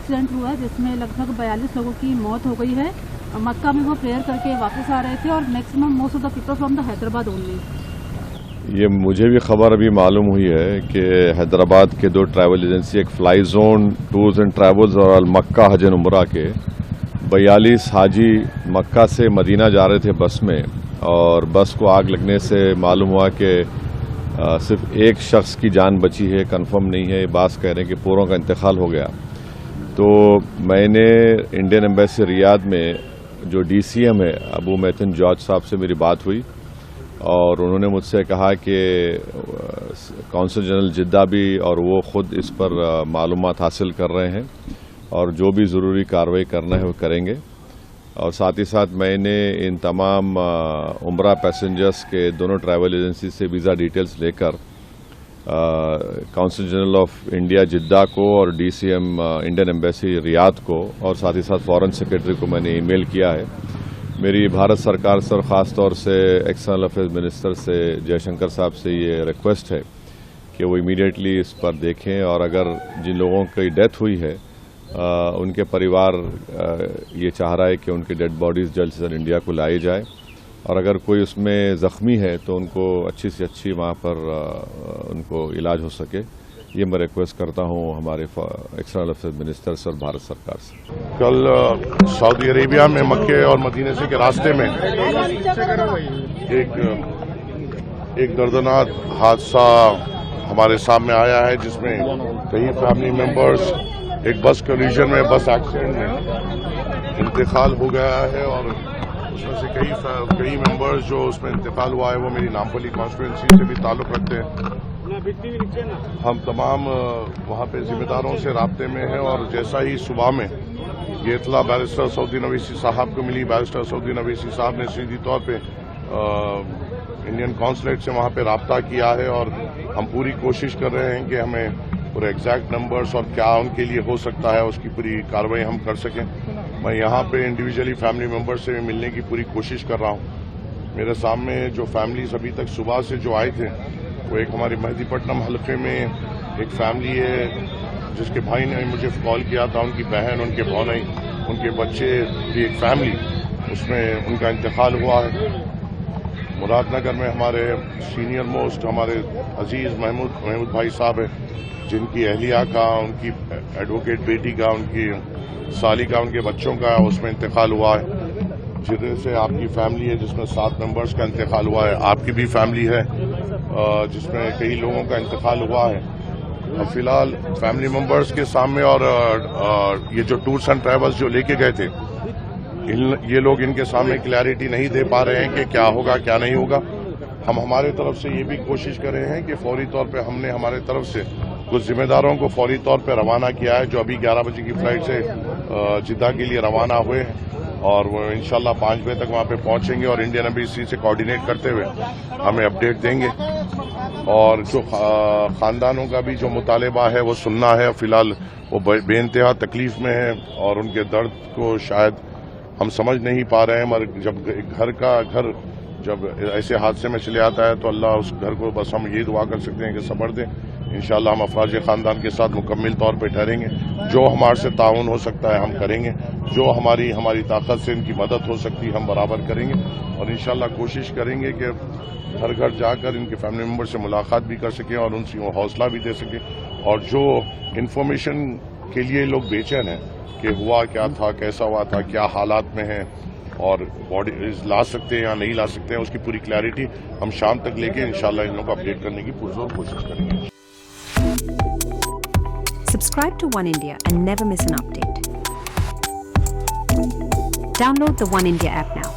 Accident हुआ जिसमें लगभग 42 लोगों की मौत हो गई है। मक्का में वो प्रेयर करके वापस आ रहे थे और maximum most of the people from the Hyderabad only. ये मुझे भी खबर अभी मालूम हुई है कि हैदराबाद के 2 ट्रैवल एजेंसी, एक fly zone tours and travels और अल मक्का हज एंड उम्रा के 42 हाजी मक्का से मदीना जा रहे थे बस में, और बस को आग लगने से मालूम हुआ कि सिर्फ एक शख्स की जान बची है, कंफर्म नहीं है। बात कह रहे हैं कि पूरों का इंतकाल हो गया। तो मैंने इंडियन एम्बेसी रियाद में जो DCM है अबू मैथन जॉर्ज साहब से मेरी बात हुई, और उन्होंने मुझसे कहा कि कौंसल जनरल जिद्दा भी और वो ख़ुद इस पर मालूमात हासिल कर रहे हैं और जो भी ज़रूरी कार्रवाई करना है वो करेंगे। और साथ ही साथ मैंने इन तमाम उम्रा पैसेंजर्स के दोनों ट्रैवल एजेंसी से वीज़ा डिटेल्स लेकर कौंसल जनरल ऑफ इंडिया जिद्दा को और DCM इंडियन एम्बेसी रियाद को और साथ ही साथ फॉरेन सेक्रेटरी को मैंने ईमेल किया है। मेरी भारत सरकार से और ख़ास तौर से एक्सटर्नल अफेयर्स मिनिस्टर से जयशंकर साहब से ये रिक्वेस्ट है कि वो इमीडिएटली इस पर देखें, और अगर जिन लोगों की डेथ हुई है उनके परिवार ये चाह रहा है कि उनकी डेड बॉडीज़ जल्द से जल्द इंडिया को लाई जाए, और अगर कोई उसमें ज़ख्मी है तो उनको अच्छी से अच्छी वहाँ पर उनको इलाज हो सके। ये मैं रिक्वेस्ट करता हूँ हमारे एक्सटर्नल अफेयर्स मिनिस्टर से और भारत सरकार से। कल सऊदी अरेबिया में मक्के और मदीने से के रास्ते में एक दर्दनाक हादसा हमारे सामने आया है, जिसमें कई फैमिली मेंबर्स एक बस कोलिजन में, बस एक्सीडेंट में इंतकाल हो गया है, और उसमें से कई मेंबर्स जो उसमें इंतकाल हुआ है वो मेरी नामपल्ली कॉन्स्टिट्यूंसी से भी ताल्लुक़ रखते हैं। हम तमाम वहाँ पे जिम्मेदारों से राब्ते में हैं, और जैसा ही सुबह में ये इतला बैरिस्टर सऊदी अवैसी साहब को मिली, बैरिस्टर सऊदी अवैसी साहब ने सीधी तौर पे इंडियन कॉन्सुलेट से वहाँ पे राब्ता किया है, और हम पूरी कोशिश कर रहे हैं कि हमें पूरे एग्जैक्ट नंबर्स और क्या उनके लिए हो सकता है उसकी पूरी कार्रवाई हम कर सकें। मैं यहाँ पे इंडिविजुअली फैमिली मेंबर्स से मिलने की पूरी कोशिश कर रहा हूँ। मेरे सामने जो फैमिलीज अभी तक सुबह से जो आए थे, वो एक हमारे मेहदीपट्टनम हल्के में एक फैमिली है जिसके भाई ने मुझे कॉल किया था, उनकी बहन, उनके भौनाई, उनके बच्चे की एक फैमिली, उसमें उनका इंतकाल हुआ है। मुरादनगर में हमारे सीनियर मोस्ट हमारे अजीज महमूद भाई साहब है, जिनकी अहलिया का, उनकी एडवोकेट बेटी का, उनकी साली का, उनके बच्चों का उसमें इंतकाल हुआ है। जिधर से आपकी फैमिली है जिसमें 7 मेंबर्स का इंतकाल हुआ है, आपकी भी फैमिली है जिसमें कई लोगों का इंतकाल हुआ है। और फिलहाल फैमिली मेंबर्स के सामने और ये जो टूर्स एंड ट्रैवल्स जो लेके गए थे, ये लोग इनके सामने क्लैरिटी नहीं दे पा रहे हैं कि क्या होगा क्या नहीं होगा। हम हमारे तरफ से ये भी कोशिश कर रहे हैं कि फौरी तौर पे हमने हमारे तरफ से कुछ जिम्मेदारों को फौरी तौर पे रवाना किया है, जो अभी 11 बजे की फ्लाइट से जिद्दा के लिए रवाना हुए हैं, और वो इंशाल्लाह 5 बजे तक वहाँ पे पहुंचेंगे और इंडियन एम्बेसी से कोऑर्डिनेट करते हुए हमें अपडेट देंगे। और जो खानदानों का भी जो मुतालबा है वो सुनना है। फिलहाल वो बेइंतहा तकलीफ में है और उनके दर्द को शायद हम समझ नहीं पा रहे हैं, मगर जब घर जब ऐसे हादसे में चले आता है तो अल्लाह उस घर को बस हम ये दुआ कर सकते हैं कि सब्र दें। इंशाल्लाह हम अफराज खानदान के साथ मुकम्मल तौर पे ठहरेंगे, जो हमारे से ताउन हो सकता है हम करेंगे, जो हमारी ताकत से इनकी मदद हो सकती है हम बराबर करेंगे, और इंशाल्लाह कोशिश करेंगे कि घर घर जाकर इनके फैमिली मेंबर से मुलाकात भी कर सकें और उनसे हौसला भी दे सकें। और जो इन्फॉर्मेशन के लिए लोग बेचैन हैं कि हुआ क्या था, कैसा हुआ था, क्या हालात में है और बॉडी ला सकते हैं या नहीं ला सकते हैं, उसकी पूरी क्लैरिटी हम शाम तक लेके इंशाल्लाह इन लोगों को अपडेट करने की पुरजोर कोशिश करेंगे। Subscribe to One India and never miss an update. Download the One India app now.